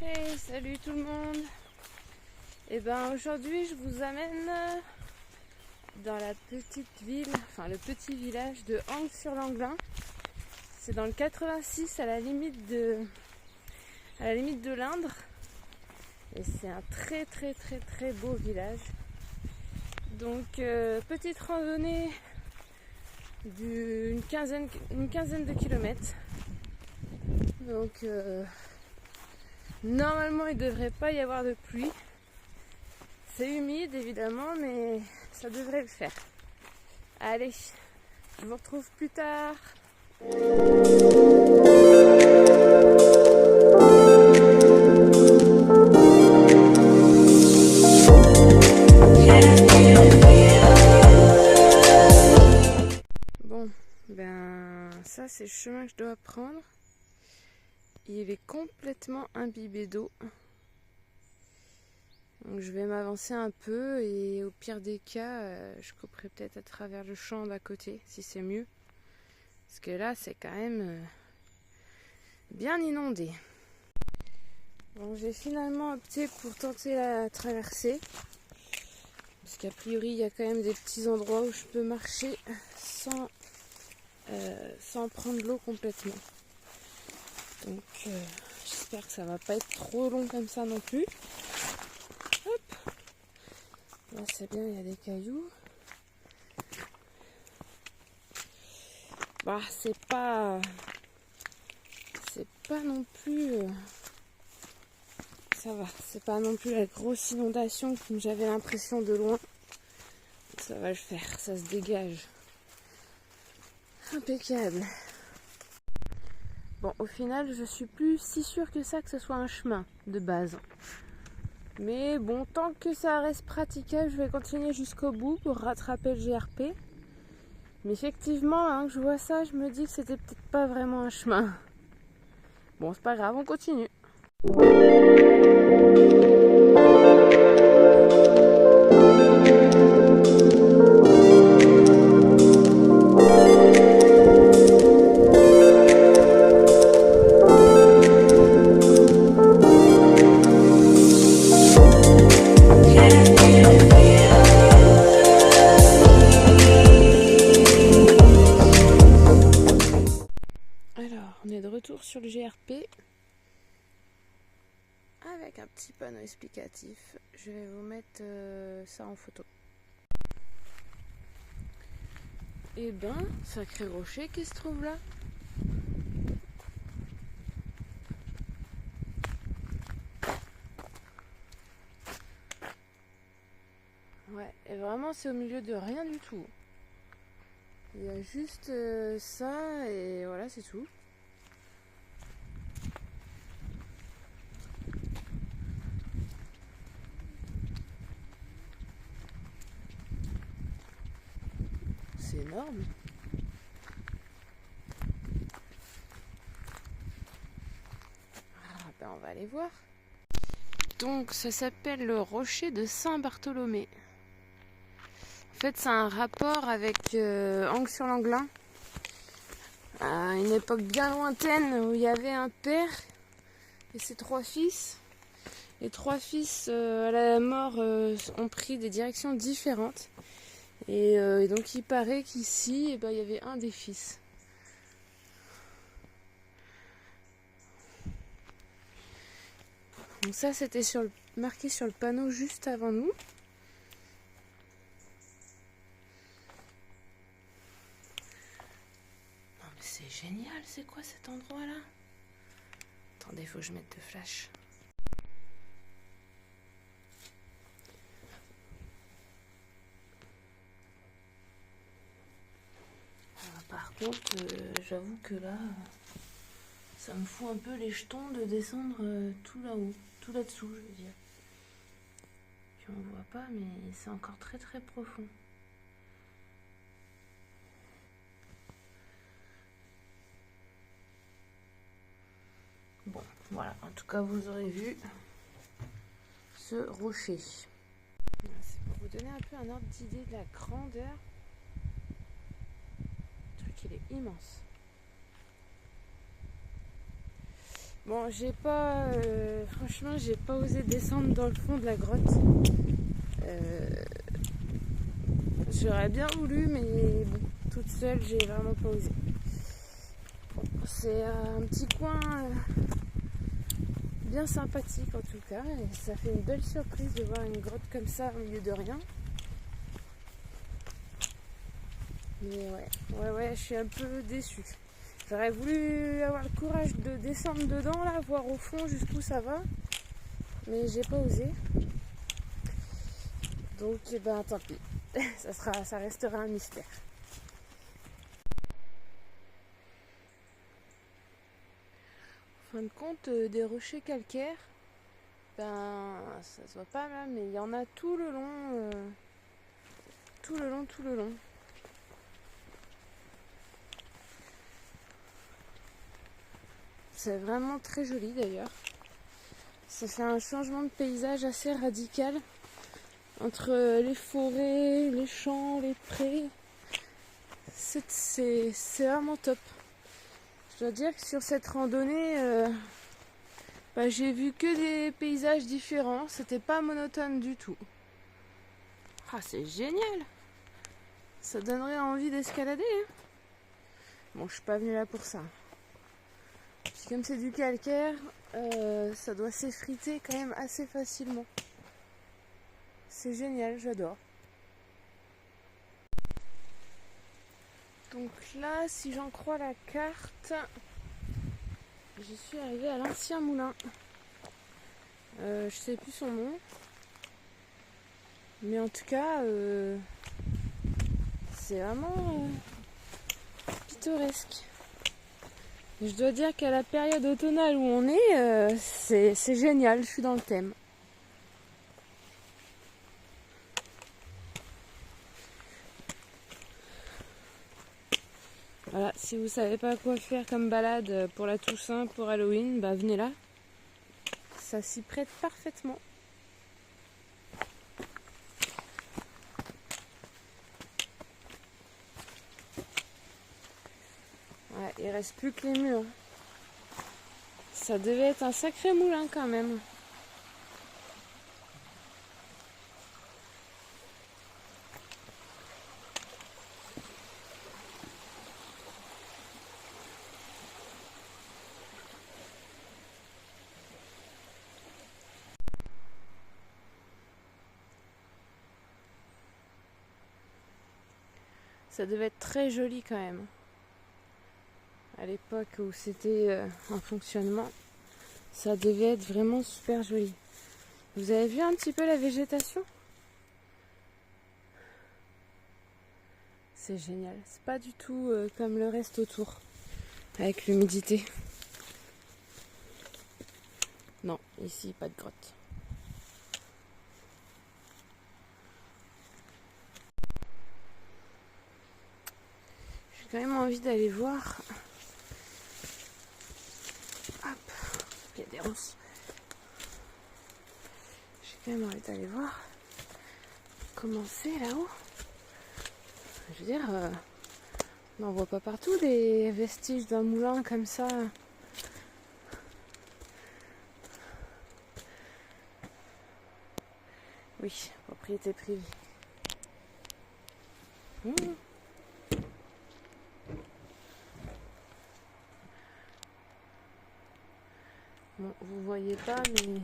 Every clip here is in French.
Hey, salut tout le monde. Et ben aujourd'hui je vous amène dans la petite ville, enfin le petit village de Angue-sur-Langlin. C'est dans le 86 à la limite de l'Indre. Et c'est un très beau village. Donc petite randonnée d'une quinzaine de kilomètres. Donc normalement il ne devrait pas y avoir de pluie. C'est humide évidemment, mais ça devrait le faire. Allez, je vous retrouve plus tard. Bon, ben ça c'est le chemin que je dois prendre. Il est complètement imbibé d'eau. Donc je vais m'avancer un peu et au pire des cas, je couperai peut-être à travers le champ d'à côté, si c'est mieux. Parce que là, c'est quand même bien inondé. Bon, j'ai finalement opté pour tenter la traversée. Parce qu'a priori, il y a quand même des petits endroits où je peux marcher sans prendre l'eau complètement. Donc j'espère que ça va pas être trop long comme ça non plus. Hop. Là c'est bien, il y a des cailloux. Bah c'est pas non plus ça va, c'est pas non plus la grosse inondation comme j'avais l'impression de loin. Ça va le faire, ça se dégage. Impeccable. Bon, au final, je suis plus si sûre que ça que ce soit un chemin de base. Mais bon, tant que ça reste praticable, je vais continuer jusqu'au bout pour rattraper le GRP. Mais effectivement, hein, que je vois ça, je me dis que c'était peut-être pas vraiment un chemin. Bon, c'est pas grave, on continue. On est de retour sur le GRP avec un petit panneau explicatif. Je vais vous mettre ça en photo. Et ben, sacré rocher qui se trouve là. Ouais, et vraiment c'est au milieu de rien du tout. Il y a juste ça et voilà, c'est tout. C'est énorme. Ah ben on va aller voir. Donc ça s'appelle le rocher de Saint-Bartholomé. En fait c'est un rapport avec Angue-sur-Langlin. À une époque bien lointaine où il y avait un père et ses 3 fils. Les 3 fils à la mort ont pris des directions différentes. Et donc il paraît qu'ici, il y avait un des fils. Donc ça c'était marqué sur le panneau juste avant nous. Non mais c'est génial, c'est quoi cet endroit là? Attendez, faut que je mette le flash. Par contre, j'avoue que là, ça me fout un peu les jetons de descendre tout là-haut, tout là-dessous, je veux dire. Puis on voit pas, mais c'est encore très profond. Bon, voilà, en tout cas, vous aurez vu ce rocher. C'est pour vous donner un peu un ordre d'idée de la grandeur. Le truc, il est immense. Bon, j'ai pas... franchement, j'ai pas osé descendre dans le fond de la grotte. J'aurais bien voulu, mais bon, toute seule, j'ai vraiment pas osé. Bon, c'est un petit coin bien sympathique en tout cas, et ça fait une belle surprise de voir une grotte comme ça au milieu de rien. Mais ouais, je suis un peu déçue. J'aurais voulu avoir le courage de descendre dedans, là, voir au fond jusqu'où ça va. Mais j'ai pas osé. Donc, ben, tant pis. Ça restera un mystère. En fin de compte, des rochers calcaires, ben, ça se voit pas là, mais il y en a tout le long. Tout le long. C'est vraiment très joli d'ailleurs. Ça fait un changement de paysage assez radical entre les forêts, les champs, les prés. C'est vraiment top. Je dois dire que sur cette randonnée, j'ai vu que des paysages différents. C'était pas monotone du tout. Ah, c'est génial! Ça donnerait envie d'escalader. Hein. Bon, je suis pas venue là pour ça. Puis comme c'est du calcaire, ça doit s'effriter quand même assez facilement. C'est génial, j'adore. Donc là, si j'en crois la carte, je suis arrivée à l'ancien moulin. Je sais plus son nom. Mais en tout cas, c'est vraiment pittoresque. Et je dois dire qu'à la période automnale où on est, c'est génial, je suis dans le thème. Voilà, si vous savez pas quoi faire comme balade pour la Toussaint, pour Halloween, bah venez là. Ça s'y prête parfaitement. Ouais, il reste plus que les murs. Ça devait être un sacré moulin quand même. Ça devait être très joli quand même. À l'époque où c'était en fonctionnement, ça devait être vraiment super joli. Vous avez vu un petit peu la végétation? C'est génial. C'est pas du tout comme le reste autour, avec l'humidité. Non, ici, pas de grotte. J'ai quand même envie d'aller voir. Hop, il y a des ronces. J'ai quand même envie d'aller voir comment c'est là-haut. Je veux dire, on n'en voit pas partout des vestiges d'un moulin comme ça. Oui, propriété privée. Bon, vous voyez pas, mais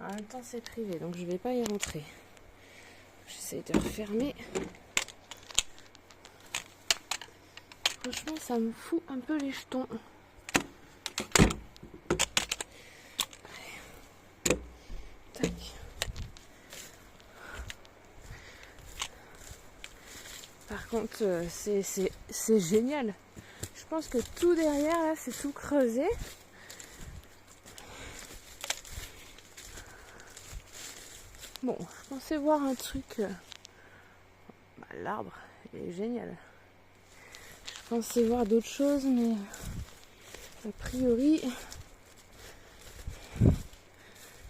en même temps c'est privé, donc je vais pas y rentrer. J'essaie de refermer. Franchement, ça me fout un peu les jetons. Tac. Par contre, c'est génial. Je pense que tout derrière, là, c'est tout creusé. Bon, je pensais voir un truc... l'arbre, il est génial. Je pensais voir d'autres choses, mais... a priori...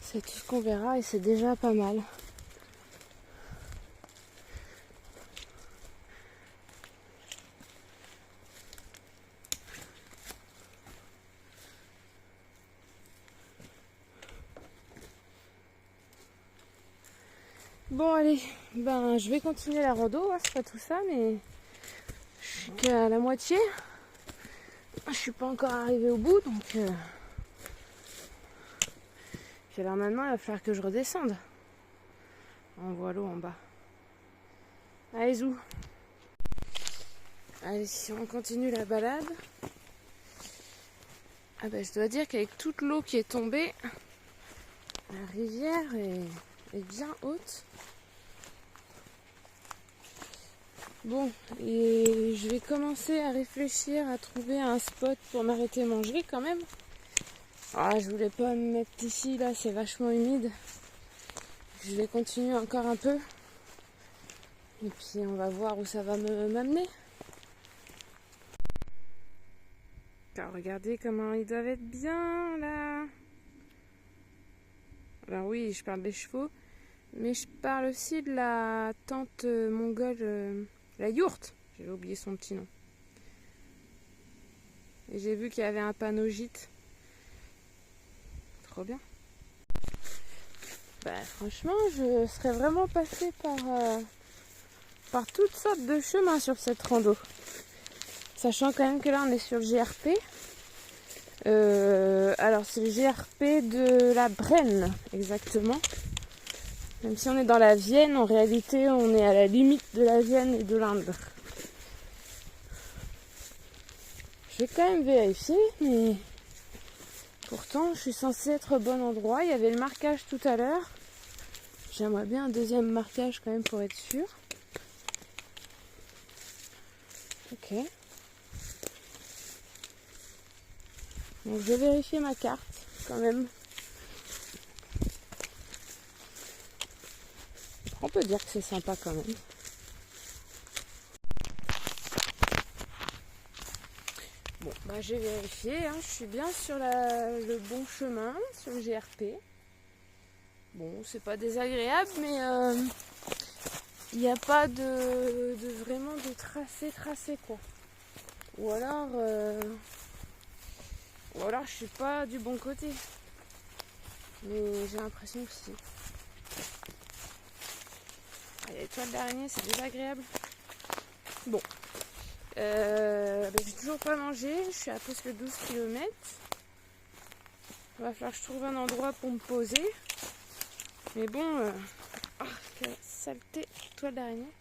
c'est tout ce qu'on verra et c'est déjà pas mal. Bon allez, ben je vais continuer la rando, hein, c'est pas tout ça, mais je suis qu'à la moitié. Je suis pas encore arrivée au bout, donc puis alors maintenant il va falloir que je redescende. On voit l'eau en bas. Allez zou. Allez, si on continue la balade. Ah ben je dois dire qu'avec toute l'eau qui est tombée, la rivière est bien haute. Bon, et je vais commencer à réfléchir à trouver un spot pour m'arrêter manger quand même. Ah, je voulais pas me mettre ici, là c'est vachement humide. Je vais continuer encore un peu. Et puis on va voir où ça va m'amener. Alors regardez comment ils doivent être bien là. Alors oui, je parle des chevaux, mais je parle aussi de la tante mongole, la yourte. J'ai oublié son petit nom. Et j'ai vu qu'il y avait un panneau gîte. Trop bien. Bah, franchement, je serais vraiment passée par toutes sortes de chemins sur cette rando. Sachant quand même que là, on est sur le GRP. Alors, c'est le GRP de la Brenne, exactement. Même si on est dans la Vienne, en réalité, on est à la limite de la Vienne et de l'Indre. Je vais quand même vérifier, mais pourtant, je suis censée être au bon endroit. Il y avait le marquage tout à l'heure. J'aimerais bien un deuxième marquage quand même pour être sûr. Ok. Donc je vais vérifier ma carte quand même. On peut dire que c'est sympa quand même. Bon, bah j'ai vérifié, hein. Je suis bien sur le bon chemin, sur le GRP. Bon, c'est pas désagréable, mais il n'y a pas de vraiment de tracé quoi. Ou alors je suis pas du bon côté. Mais j'ai l'impression que si. Ah, les toiles d'araignée, c'est désagréable. Bon. J'ai toujours pas mangé, je suis à presque 12 km. Il va falloir que je trouve un endroit pour me poser. Mais bon, quelle saleté, toile d'araignée.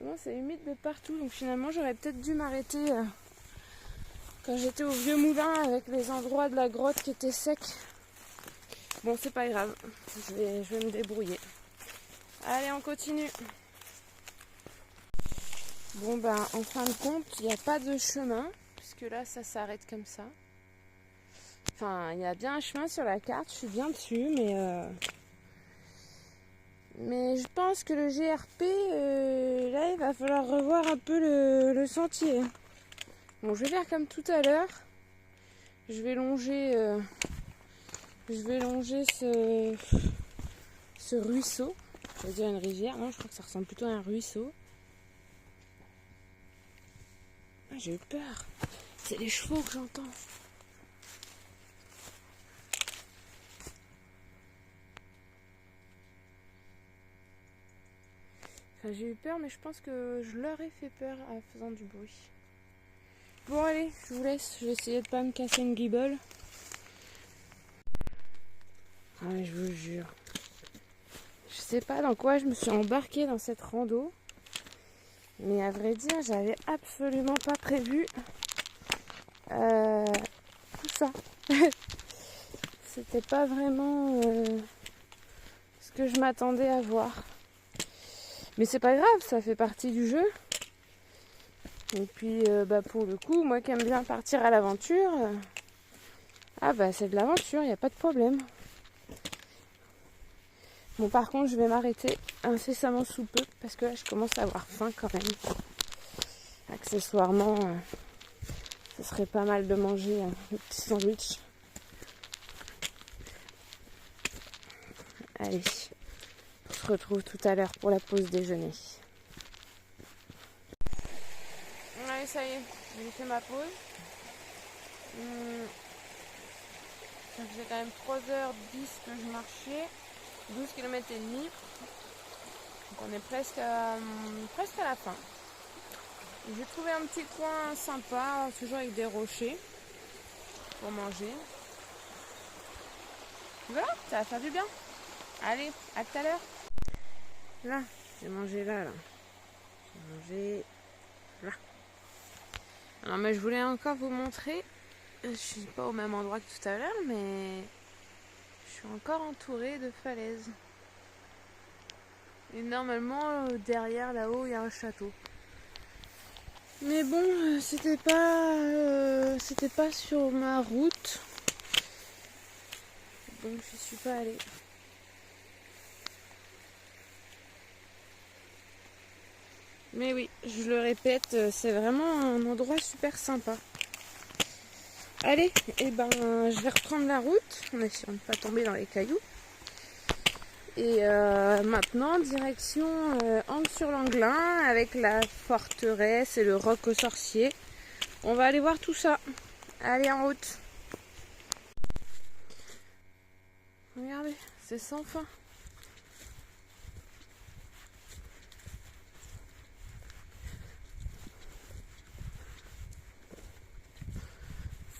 Bon, c'est humide de partout, donc finalement j'aurais peut-être dû m'arrêter quand j'étais au vieux moulin avec les endroits de la grotte qui étaient secs. Bon, c'est pas grave, je vais me débrouiller. Allez, on continue. Bon, ben, en fin de compte, il n'y a pas de chemin, puisque là, ça s'arrête comme ça. Enfin, il y a bien un chemin sur la carte, je suis bien dessus, mais je pense que le GRP, là, il va falloir revoir un peu le sentier. Bon, je vais faire comme tout à l'heure. Je vais longer ce ruisseau. Je vais dire une rivière. Non, je crois que ça ressemble plutôt à un ruisseau. Ah, j'ai eu peur. C'est les chevaux que j'entends. Enfin, j'ai eu peur, mais je pense que je leur ai fait peur en faisant du bruit. Bon, allez, je vous laisse. Je vais essayer de pas me casser une guibole. Ah, mais je vous jure. Je sais pas dans quoi je me suis embarquée dans cette rando. Mais à vrai dire, j'avais absolument pas prévu tout ça. C'était pas vraiment ce que je m'attendais à voir. Mais c'est pas grave, ça fait partie du jeu. Et puis pour le coup, moi qui aime bien partir à l'aventure, c'est de l'aventure, il n'y a pas de problème. Bon, par contre, je vais m'arrêter incessamment sous peu parce que là, je commence à avoir faim quand même. Accessoirement, ce serait pas mal de manger le petit sandwich. Allez, on se retrouve tout à l'heure pour la pause déjeuner. Allez, ça y est, j'ai fait ma pause. Ça faisait quand même 3h10 que je marchais, 12 km et demi. On est presque à la fin. J'ai trouvé un petit coin sympa, toujours avec des rochers pour manger. Voilà, ça va faire du bien. Allez, à tout à l'heure. Là, j'ai mangé là. J'ai mangé là. Alors, mais je voulais encore vous montrer. Je suis pas au même endroit que tout à l'heure, mais je suis encore entourée de falaises. Et normalement, derrière, là-haut, il y a un château. Mais bon, c'était pas sur ma route. Donc, je suis pas allée. Mais oui, je le répète, c'est vraiment un endroit super sympa. Allez, et je vais reprendre la route, en essayant de ne pas tomber dans les cailloux. Et maintenant, direction Angle-sur-Langlin avec la forteresse et le roc aux sorciers. On va aller voir tout ça. Allez, en route. Regardez, c'est sans fin.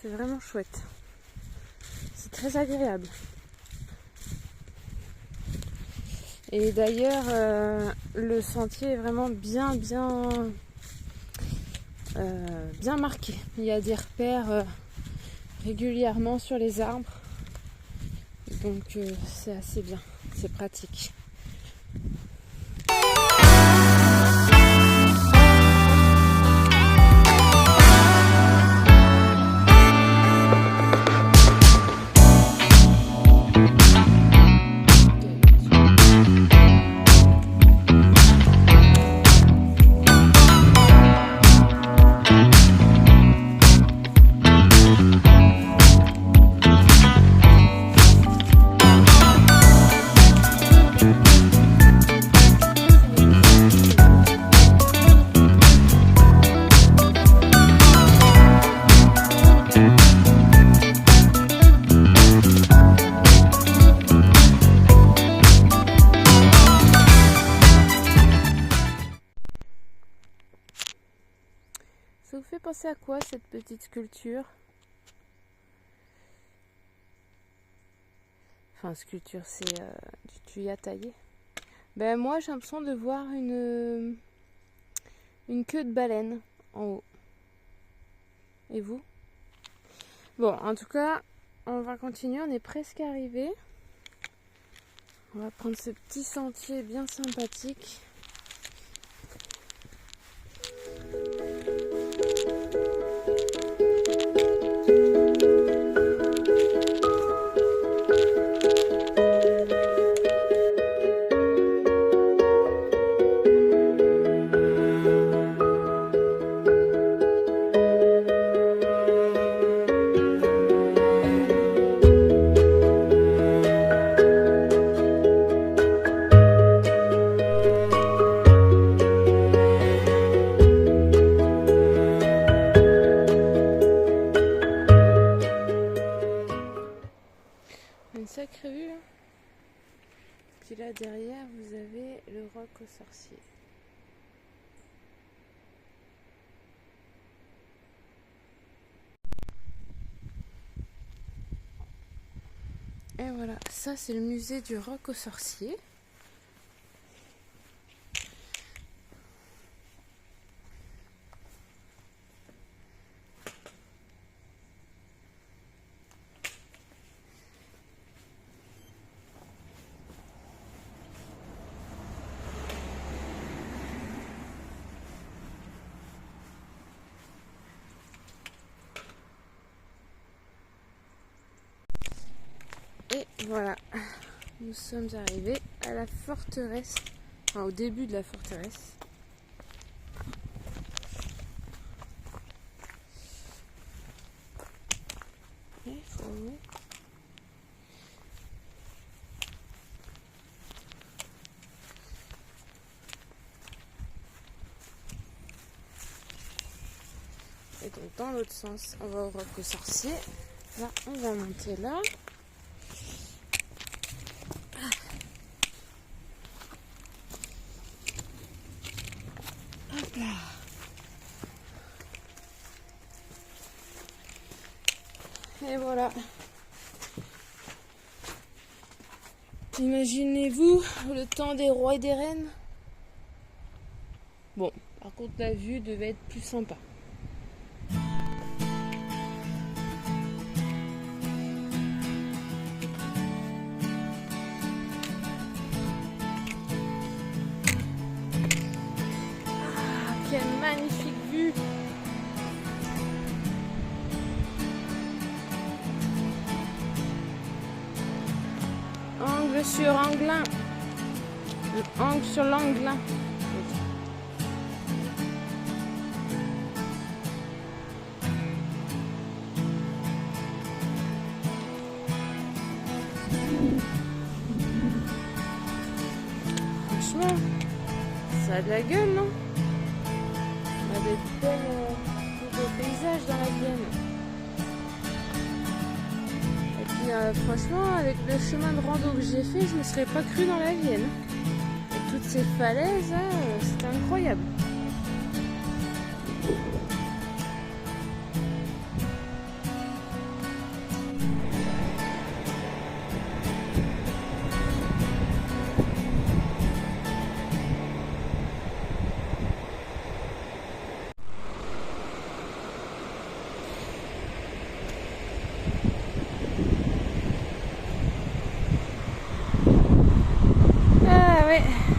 C'est vraiment chouette. C'est très agréable. Et d'ailleurs, le sentier est vraiment bien marqué. Il y a des repères régulièrement sur les arbres. Donc c'est assez bien, c'est pratique. Ça vous fait penser à quoi cette petite sculpture? Enfin, sculpture, c'est du tuyau taillé. Ben moi, j'ai l'impression de voir une queue de baleine en haut. Et vous? Bon, en tout cas, on va continuer. On est presque arrivé. On va prendre ce petit sentier bien sympathique. Une sacrée vue. Puis là derrière vous avez le roc aux sorciers. Et voilà, ça c'est le musée du roc aux sorciers. Et voilà, nous sommes arrivés à la forteresse, enfin au début de la forteresse. Et donc dans l'autre sens, on va au roc aux sorciers. Là, on va monter là. Et voilà. Imaginez-vous le temps des rois et des reines. Bon, par contre la vue devait être plus sympa. Ah, quelle magnifique vue! Angle sur Anglin. Angle sur l'Anglin. Franchement, ça a de la gueule, non? On a des beaux paysages dans la Vienne. Et puis franchement, avec le chemin de rando que j'ai fait, je ne me serais pas cru dans la Vienne. Et toutes ces falaises, c'était incroyable.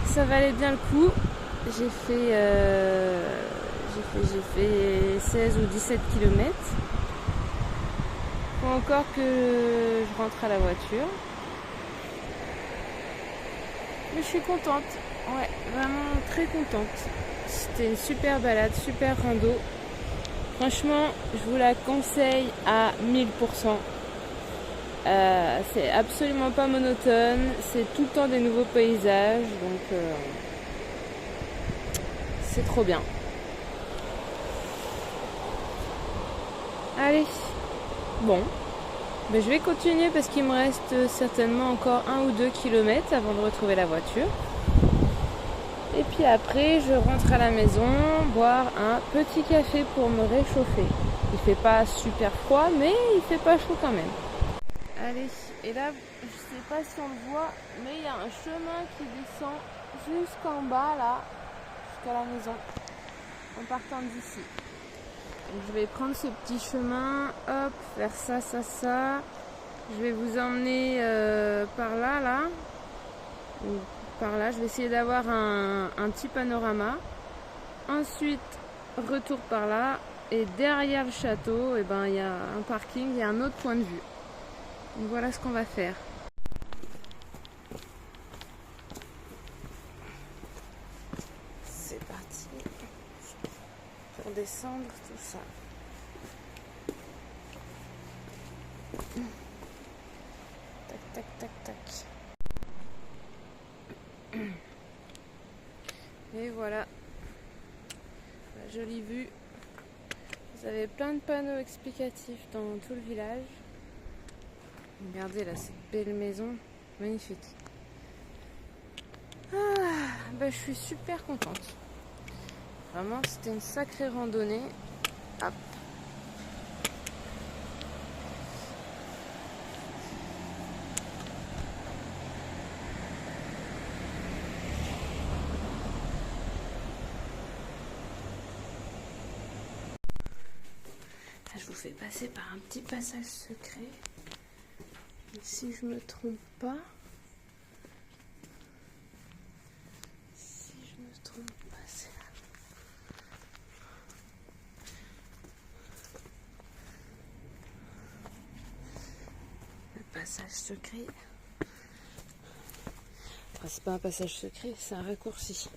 Ça valait bien le coup. J'ai fait 16 ou 17 km. Faut encore que je rentre à la voiture. Mais je suis contente. Ouais, vraiment très contente. C'était une super balade, super rando. Franchement, je vous la conseille à 1000%. C'est absolument pas monotone, c'est tout le temps des nouveaux paysages, donc c'est trop bien. Allez, bon, ben, je vais continuer parce qu'il me reste certainement encore 1 ou 2 kilomètres avant de retrouver la voiture. Et puis après, je rentre à la maison, boire un petit café pour me réchauffer. Il fait pas super froid, mais il fait pas chaud quand même. Allez, et là, je sais pas si on le voit, mais il y a un chemin qui descend jusqu'en bas, là, jusqu'à la maison, en partant d'ici. Donc je vais prendre ce petit chemin, hop, faire ça, ça, ça. Je vais vous emmener par là, là. Ou par là, je vais essayer d'avoir un petit panorama. Ensuite, retour par là. Et derrière le château, et ben, il y a un parking, il y a un autre point de vue. Donc voilà ce qu'on va faire. C'est parti pour descendre tout ça. Tac, tac, tac, tac. Et voilà. La jolie vue. Vous avez plein de panneaux explicatifs dans tout le village. Regardez là, cette belle maison, magnifique. Je suis super contente. Vraiment, c'était une sacrée randonnée. Hop. Là, je vous fais passer par un petit passage secret. Et si je me trompe pas, c'est là. Le passage secret. Enfin, c'est pas un passage secret, c'est un raccourci.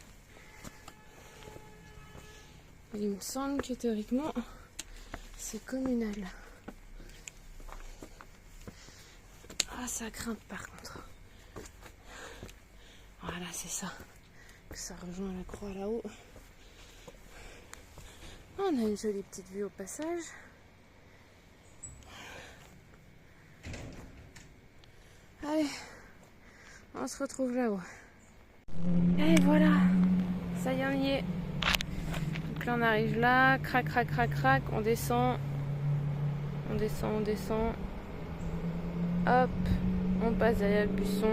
Il me semble que théoriquement, c'est communal. Ah, ça grimpe par contre. Voilà, c'est ça. Ça rejoint la croix là-haut. On a une jolie petite vue au passage. Allez, on se retrouve là-haut. Et voilà, ça y est, on y est. Donc là, on arrive là, crac, crac, crac, crac, on descend. On descend, on descend. Hop, on passe derrière le buisson.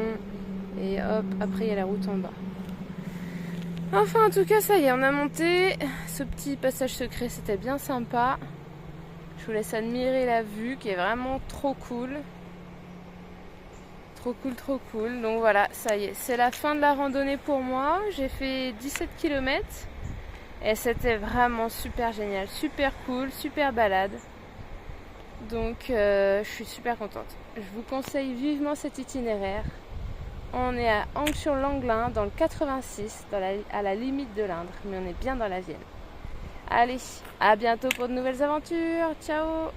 Et hop, après il y a la route en bas. Enfin, en tout cas, ça y est, on a monté. Ce petit passage secret, c'était bien sympa. Je vous laisse admirer la vue qui est vraiment trop cool. Trop cool, trop cool. Donc voilà, ça y est, c'est la fin de la randonnée pour moi. J'ai fait 17 km. Et c'était vraiment super génial, super cool, super balade. Donc je suis super contente. Je vous conseille vivement cet itinéraire. On est à Anque-sur-Langlin dans le 86, à la limite de l'Indre, mais on est bien dans la Vienne. Allez, à bientôt pour de nouvelles aventures. Ciao!